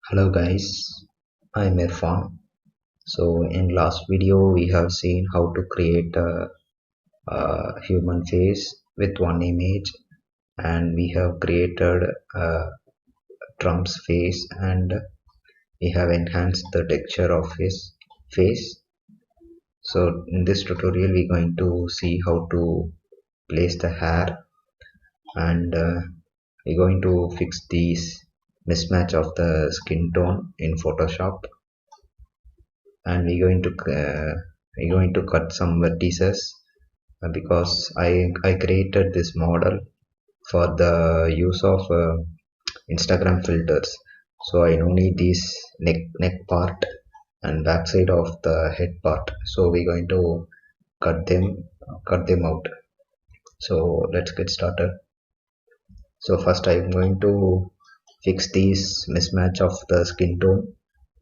Hello guys, I'm Irfan. So in last video we have seen how to create a human face with one image, and we have created Trump's face, and we have enhanced the texture of his face. So in this tutorial we're going to see how to place the hair, and we're going to fix these mismatch of the skin tone in Photoshop, and we're going to cut some vertices because I created this model for the use of Instagram filters. So I don't need this neck part and backside of the head part, so we're going to cut them cut them out. So let's get started. So first I'm going to fix this mismatch of the skin tone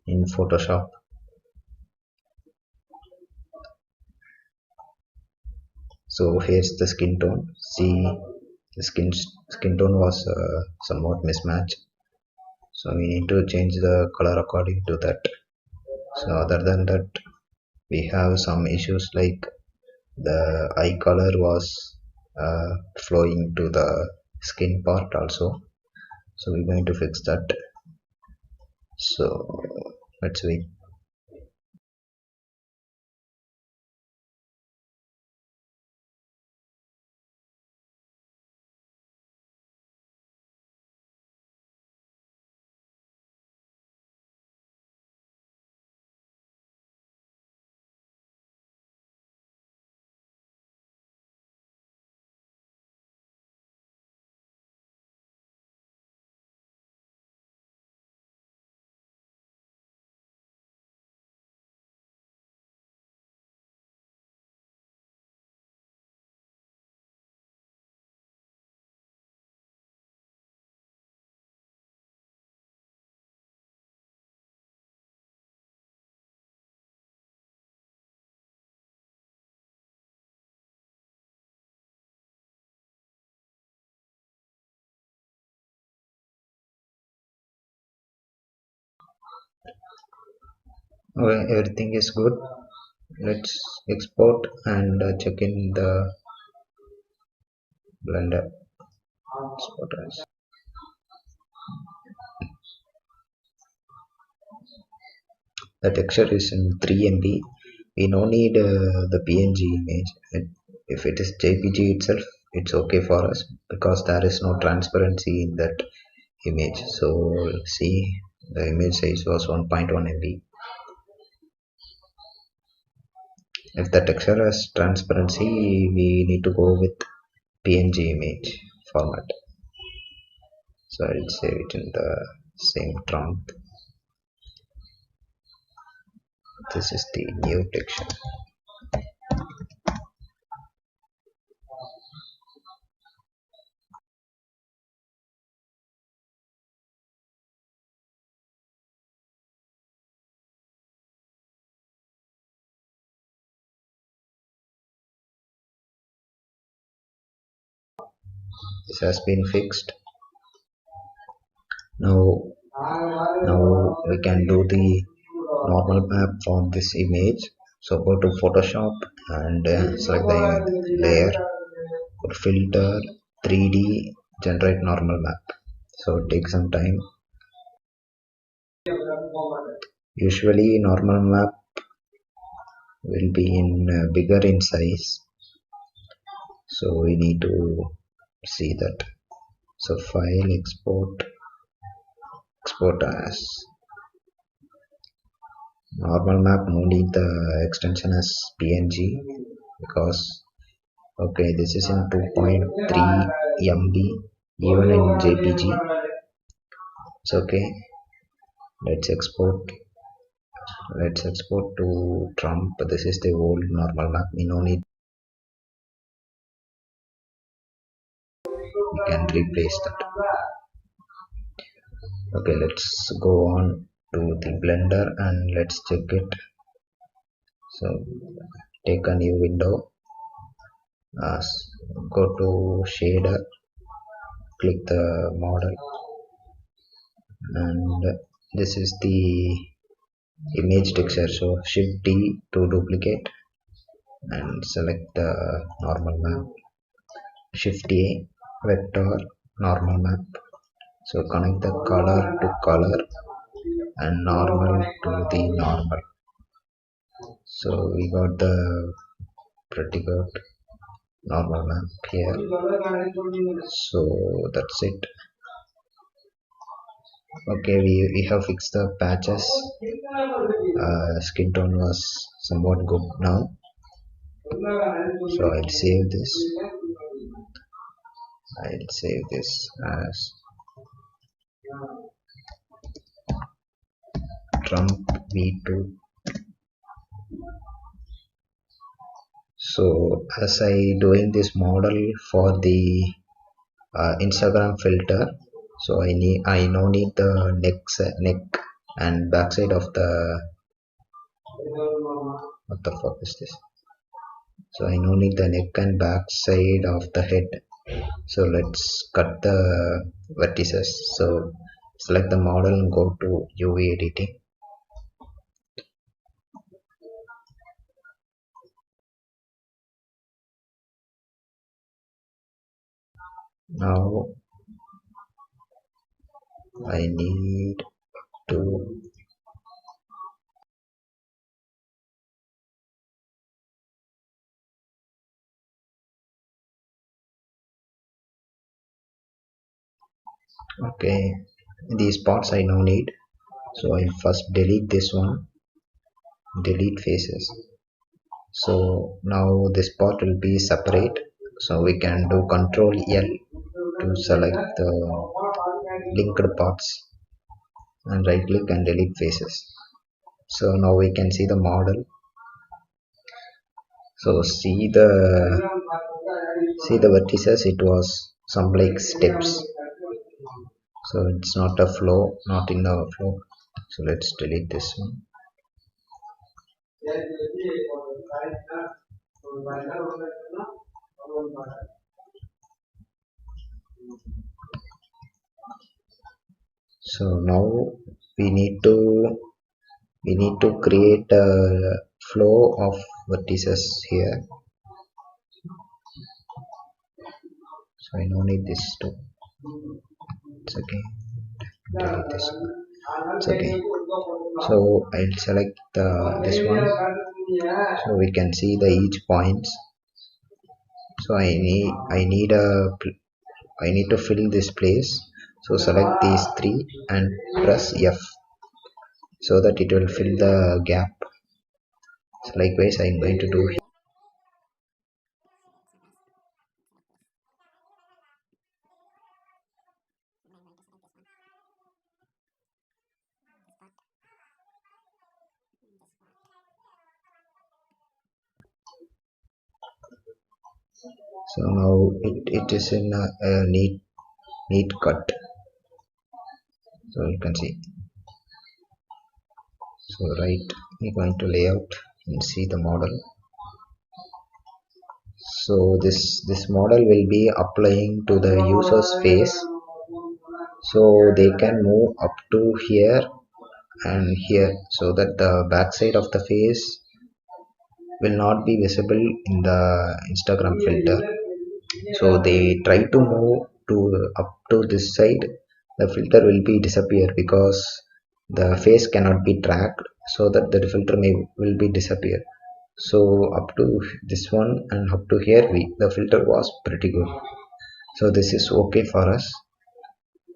in Photoshop. So here's the skin tone. See, the skin tone was somewhat mismatched, so we need to change the color according to that. So other than that, we have some issues like the eye color was flowing to the skin part also, so we're going to fix that. So let's wait. Okay, everything is good. Let's export and check in the Blender. Export as. The texture is in 3 MB. We no need the PNG image. If it is JPG itself, it's okay for us because there is no transparency in that image. So see, the image size was 1.1 MB. If the texture has transparency, we need to go with PNG image format. So I'll save it in the same Trump. This is the new texture. This has been fixed. Now we can do the normal map for this image. So go to Photoshop and select the layer, put filter, 3D, generate normal map. So it takes some time. Usually normal map will be in bigger in size, so we need to see that. So file, export as normal map. No need the extension as PNG because okay, this is in 2.3 MB, even in JPG. It's okay. Let's export. Let's export to Trump. This is the old normal map. We no need. We can replace that. Okay, let's go on to the Blender and let's check it. So take a new window, go to shader, click the model, and this is the image texture. So shift D to duplicate and select the normal map. Shift A, vector, normal map. So connect the color to color and normal to the normal. So we got the pretty good normal map here. So that's it. Okay, we have fixed the patches. Skin tone was somewhat good now. So I'll save this as Trump V2. So as I doing this model for the Instagram filter, so I now need the neck and backside of the, what the fuck is this? So I now need the neck and backside of the head. So let's cut the vertices. So select the model and go to UV editing. Now I need to okay, these parts I now need. So I first delete this one, delete faces. So now this part will be separate. So we can do Control L to select the linked parts and right click and delete faces. So now we can see the model. So see the vertices, it was some like steps. So it's not a flow, not in the flow. So let's delete this one. So now we need to create a flow of vertices here. So I now need this too. It's okay. Delete this one. It's okay. So I'll select this one. So we can see the each points. So I need to fill this place. So select these three and press F so that it will fill the gap. So likewise I am going to do here. So now it is in a neat cut. So you can see. So right, we're going to layout and see the model. So this model will be applying to the user's face. So they can move up to here and here, so that the backside of the face will not be visible in the Instagram filter. So they try to move to up to this side, the filter will be disappear because the face cannot be tracked, so that the filter will be disappear. So up to this one and up to here the filter was pretty good. So this is okay for us.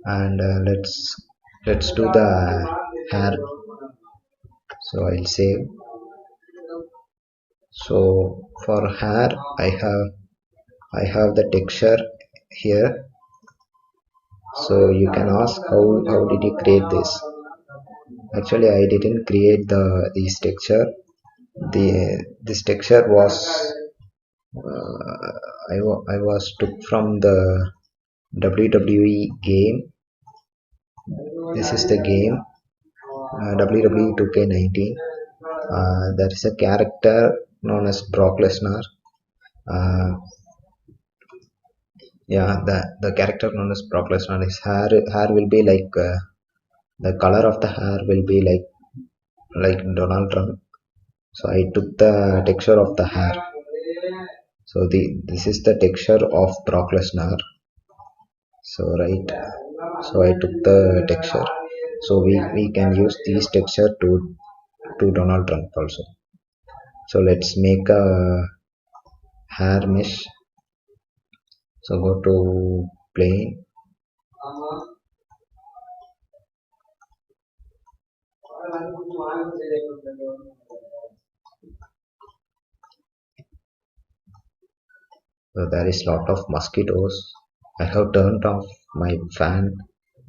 And let's do the hair. So I'll save. So for hair I have the texture here. So you can ask how did you create this? Actually I didn't create this texture. This texture was I was took from the WWE game. This is the game, WWE 2K19. There is a character known as Brock Lesnar. Yeah, the character known as Brock Lesnar, his hair will be like the color of the hair will be like Donald Trump. So I took the texture of the hair. So this is the texture of Brock Lesnar. So right, so I took the texture. So we can use these texture to Donald Trump also. So let's make a hair mesh. So go to plane. So there is lot of mosquitoes. I have turned off my fan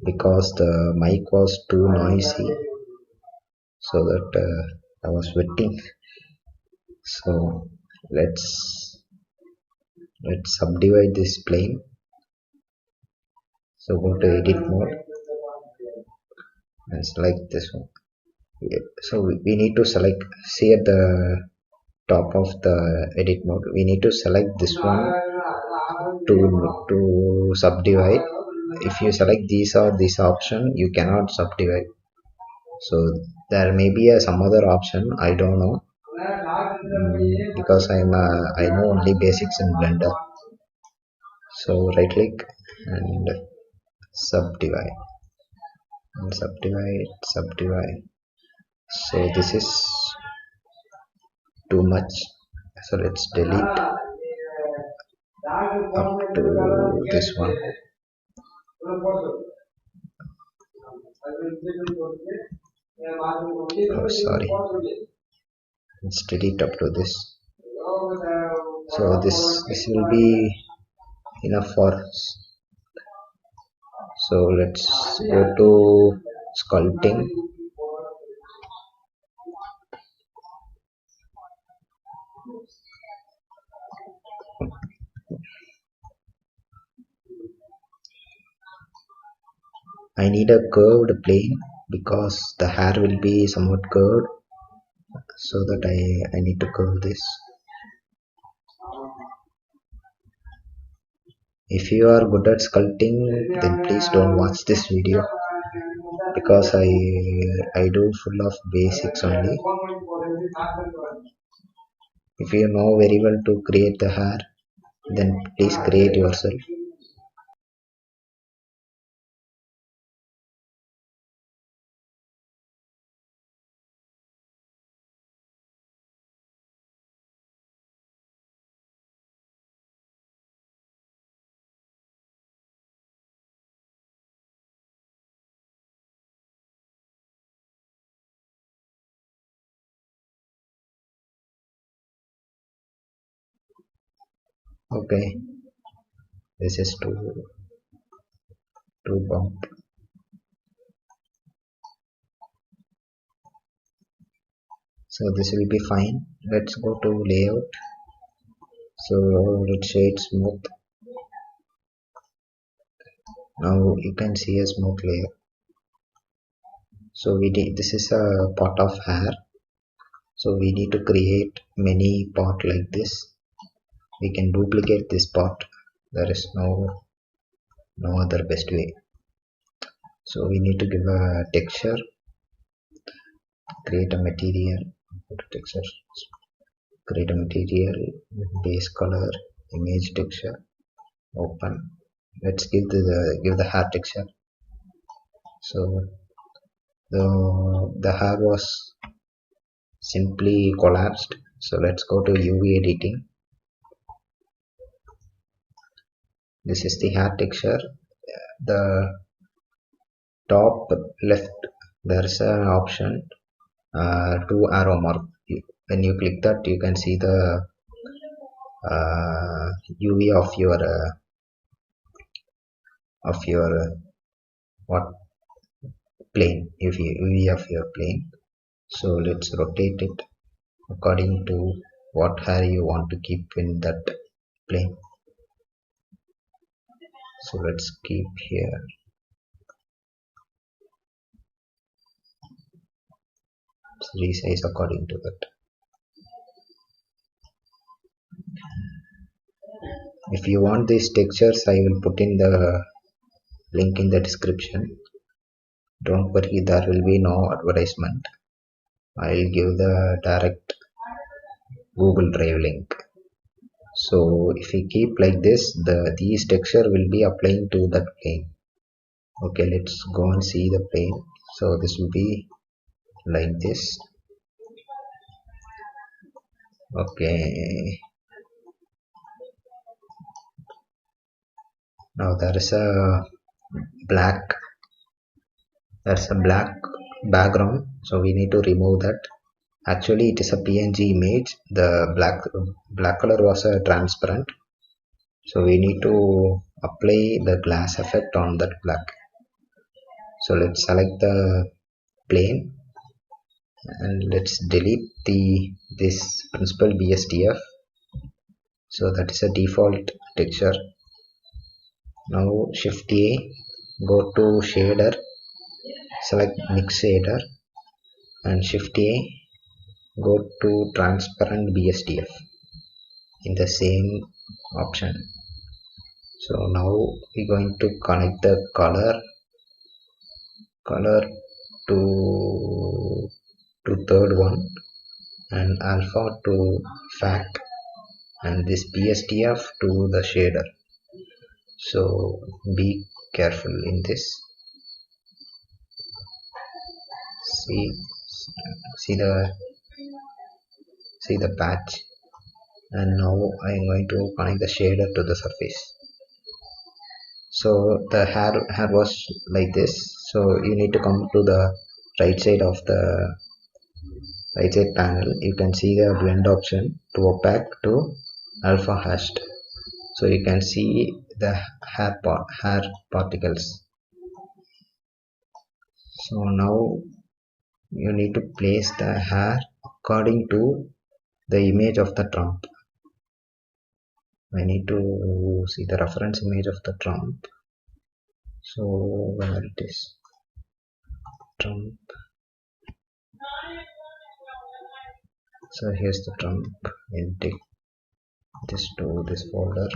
because the mic was too noisy, so that I was sweating. So let's subdivide this plane. So go to edit mode and select this one. Yeah, so we need to select, see at the top of the edit mode, we need to select this one to subdivide. If you select these or this option, you cannot subdivide. So there may be some other option, I don't know. Because I know only basics in Blender. So right click and subdivide and subdivide. So this is too much, so let's delete up to this one. Oh sorry, let's delete up to this. So this will be enough for us. So let's go to sculpting. I need a curved plane because the hair will be somewhat curved, so that I need to curve this. If you are good at sculpting, then please don't watch this video, because I do full of basics only. If you know very well to create the hair, then please create yourself. Okay, this is too bump. So this will be fine. Let's go to layout. So let's say it's smooth. Now you can see a smooth layer. So this is a part of hair. So we need to create many part like this. We can duplicate this part. There is no other best way. So we need to give a texture, create a material, texture, create a material, base color, image texture, open. Let's give the hair texture. So the hair was simply collapsed. So let's go to UV editing. This is the hair texture. The top left, there's an option, two arrow mark. When you click that, you can see the UV of your what plane, UV of your plane. So let's rotate it according to what hair you want to keep in that plane. So let's keep here. Resize according to that. If you want these textures, I will put in the link in the description. Don't worry, there will be no advertisement. I'll give the direct Google Drive link. So if we keep like this, these texture will be applying to that plane. Okay, let's go and see the plane. So this will be like this. Okay, now black there's a black background, so we need to remove that. Actually it is a PNG image. The black color was transparent, so we need to apply the glass effect on that black. So let's select the plane and let's delete this principal BSDF. So that is a default texture. Now shift A, go to shader, select mix shader, and shift A, go to transparent BSDF in the same option. So now we're going to connect the color to third one, and alpha to fact, and this BSDF to the shader. So be careful in this. See see the patch. And now I am going to connect the shader to the surface. So the hair was like this, so you need to come to the right side of the right side panel. You can see the blend option to opaque to alpha hashed, so you can see the hair particles. So now you need to place the hair according to the image of the Trump. I need to see the reference image of the Trump. So where it is, Trump. So here's the Trump. I'll take this to this folder.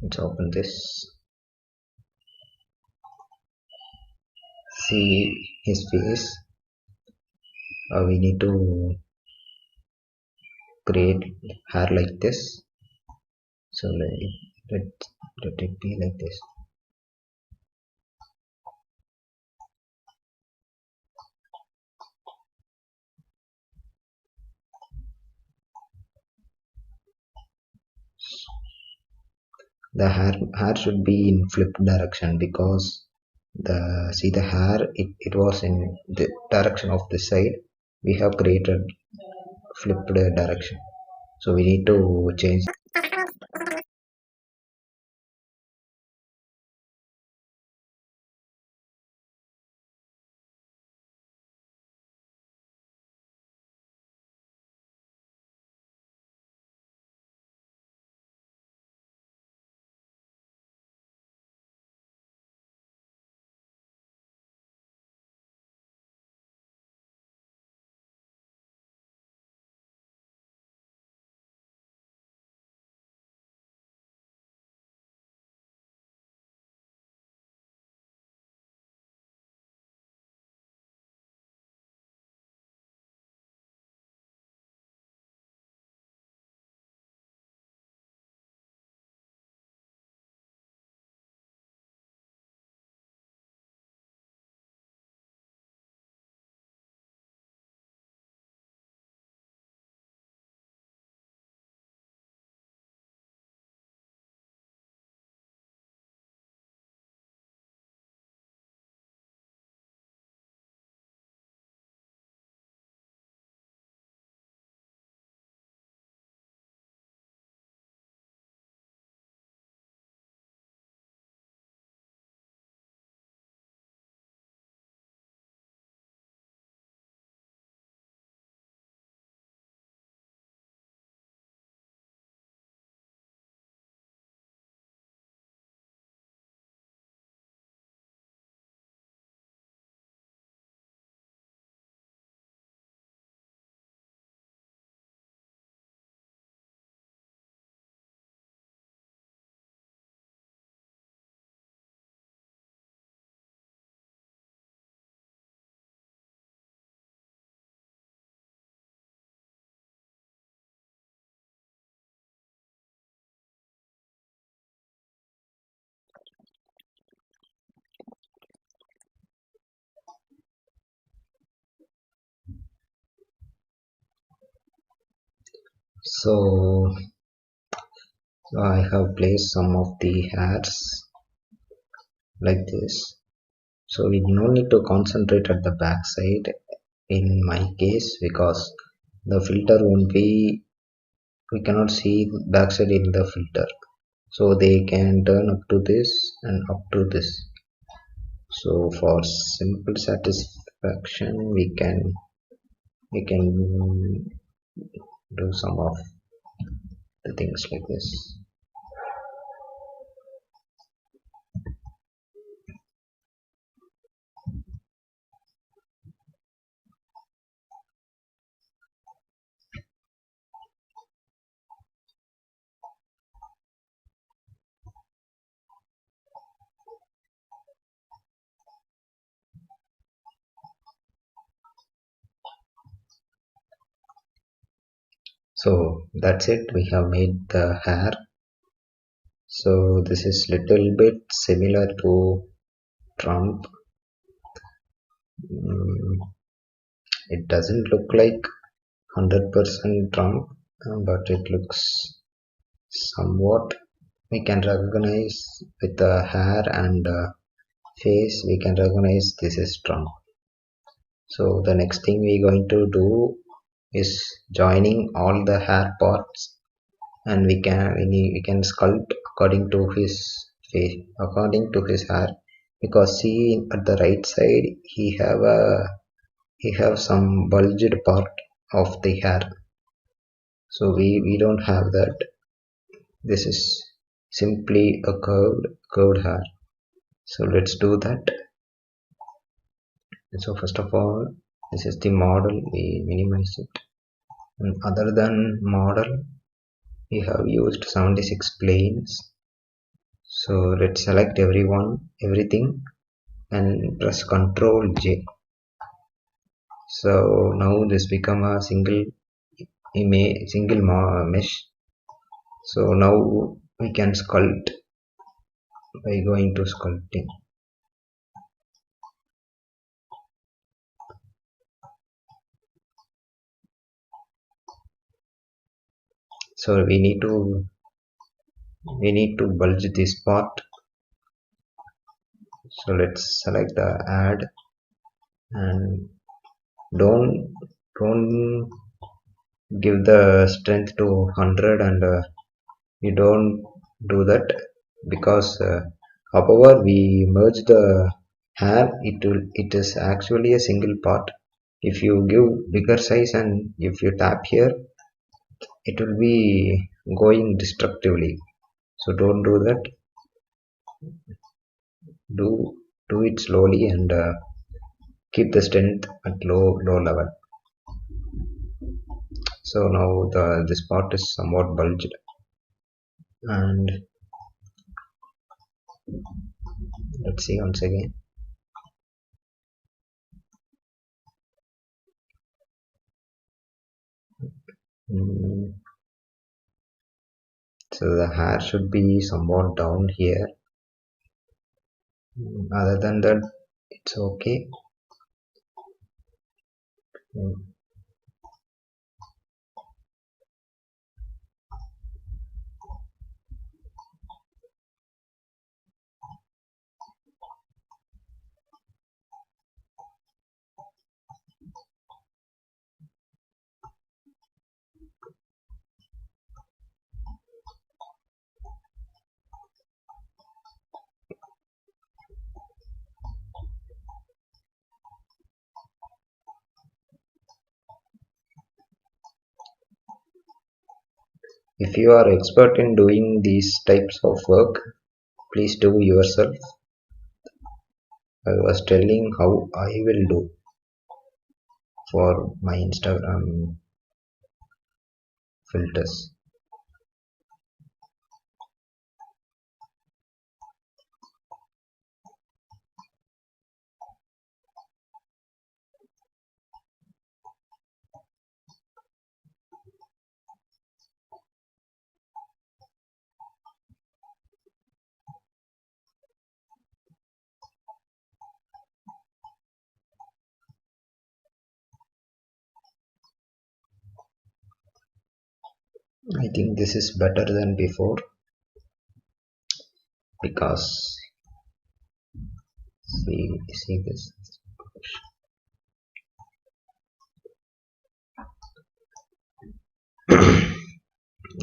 Let's open this. See his face. We need to create hair like this. So let it be like this. The hair should be in flipped direction, because the hair, it was in the direction of this side. We have created flipped direction, so we need to change So I have placed some of the hairs like this. So we no need to concentrate at the back side in my case, because the filter won't be, we cannot see backside in the filter, so they can turn up to this and up to this. So for simple satisfaction we can do some of the things like this. So that's it, we have made the hair. So this is little bit similar to Trump. Mm, it doesn't look like 100% Trump, but it looks somewhat. We can recognize with the hair and face, we can recognize this is Trump. So the next thing we're going to do is joining all the hair parts, and we can sculpt according to his face, according to his hair. Because see, at the right side he have some bulged part of the hair, so we don't have that. This is simply a curved hair. So let's do that. So first of all, this is the model, we minimize it. And other than model, we have used 76 planes. So let's select everything and press Ctrl J. So now this become a single image, single mesh. So now we can sculpt by going to sculpting. So we need to bulge this part. So let's select the add, and don't give the strength to 100, and you don't do that, because however we merge the hair, it is actually a single part. If you give bigger size and if you tap here, it will be going destructively. So don't do that. Do do it slowly, and keep the strength at low level. So now this part is somewhat bulged, and let's see once again. Mm, so the hair should be somewhat down here. Other than that, it's okay. Mm, if you are expert in doing these types of work, please do yourself. I was telling how I will do for my Instagram filters. I think this is better than before because see this.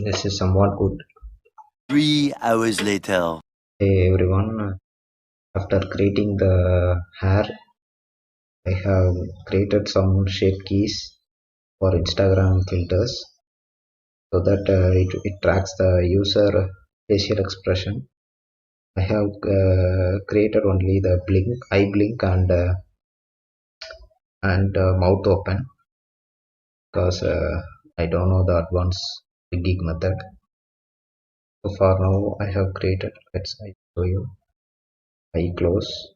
This is somewhat good. 3 hours later. Hey everyone, after creating the hair, I have created some shape keys for Instagram filters so that it tracks the user facial expression. I have created only the blink, eye blink, and mouth open because I don't know the advanced gig method. So far now I have created. Let's I show you. Eye close,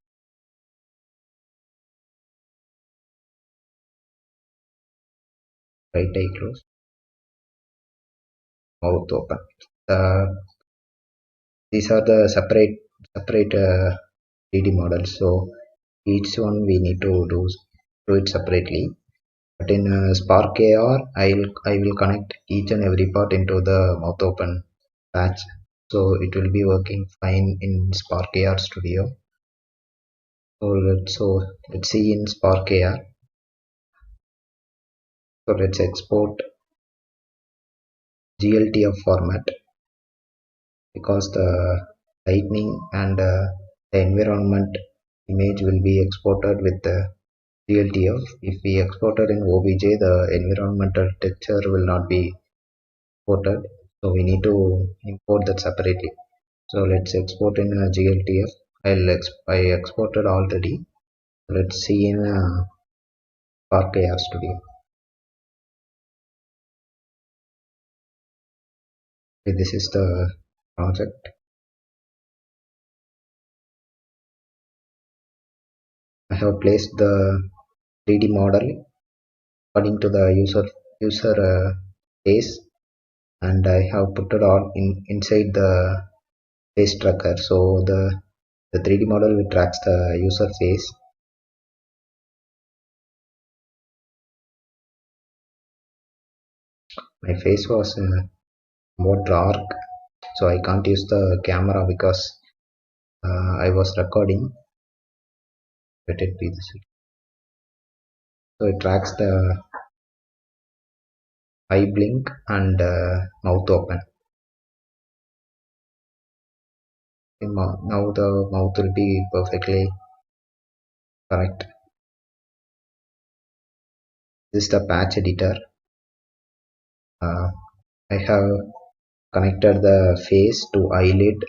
right eye close, mouth open. These are the separate 3D models. So each one we need to do it separately. But in Spark AR, I will connect each and every part into the mouth open patch. So it will be working fine in Spark AR Studio. So let's see in Spark AR. So let's export GLTF format because the lightning and the environment image will be exported with the GLTF. If we export it in OBJ, the environmental texture will not be exported. So we need to import that separately. So let's export in GLTF. I exported already. Let's see in Spark AR Studio. Okay, this is the project. I have placed the 3D model according to the user face, and I have put it all inside the face tracker. So the 3D model will tracks the user face. My face was more dark, so I can't use the camera because I was recording. Let it be this. So it tracks the eye blink and mouth open. Now the mouth will be perfectly correct. This is the patch editor. I have connected the face to eyelid,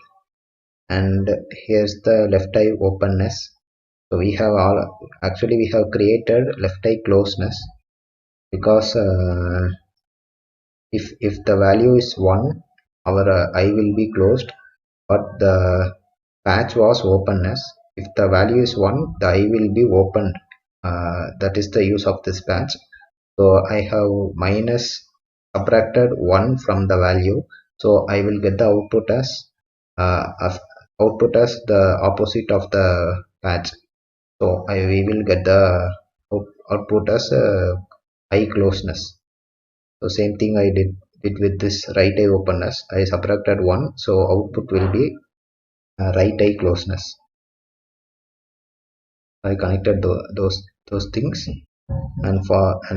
and here's the left eye openness. So we have we have created left eye closeness because if the value is 1, our eye will be closed, but the patch was openness. If the value is 1, the eye will be opened. That is the use of this patch. So I have minus subtracted 1 from the value, so I will get the output as the opposite of the patch. So we will get the output as eye closeness. So same thing I did with this right eye openness. I subtracted 1, so output will be right eye closeness. I connected those things, and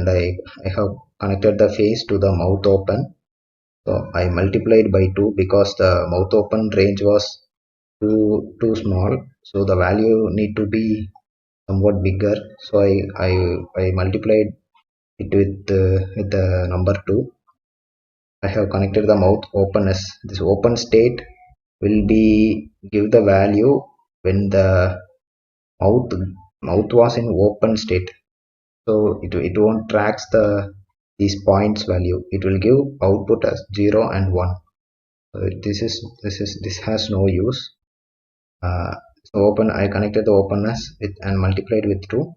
I have connected the face to the mouth open. So I multiplied by 2 because the mouth open range was too small. So the value need to be somewhat bigger. So I multiplied it with the number 2. I have connected the mouth openness. This open state will be give the value when the mouth mouth was in open state. So it won't tracks these points value. It will give output as 0 and 1. This has no use. So open I connected the openness with and multiplied with 2,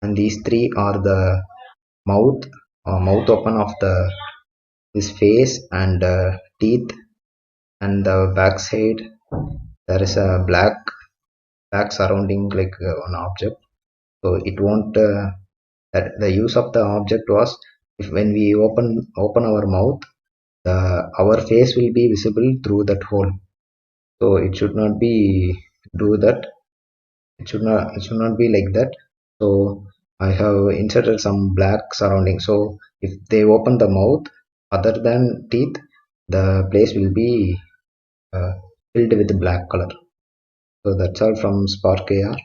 and these three are the mouth mouth open of this face and teeth, and the back side there is a black surrounding like an object. So it won't that the use of the object was if when we open our mouth, our face will be visible through that hole. So it should not be do that. It should not be like that. So I have inserted some black surrounding, so if they open the mouth other than teeth, the place will be uh, filled with black color. So that's all from Spark AR,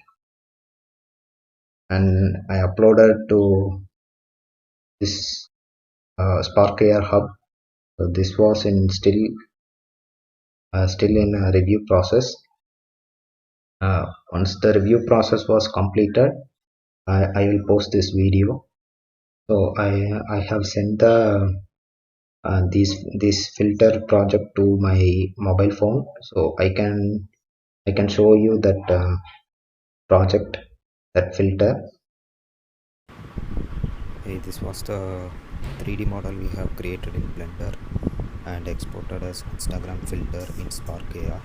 and I uploaded to this Spark AR hub. So this was in still in a review process. Once the review process was completed, I will post this video. So I have sent the this filter project to my mobile phone, so I can show you that project, that filter. Hey, this was the 3D model we have created in Blender and exported as Instagram filter in Spark AR.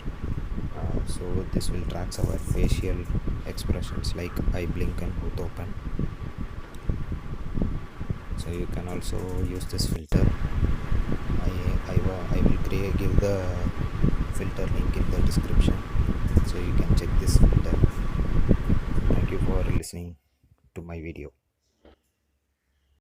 So this will track our facial expressions like eye blink and mouth open. So you can also use this filter. I will give the filter link in the description, so you can check this filter. Thank you for listening to my video.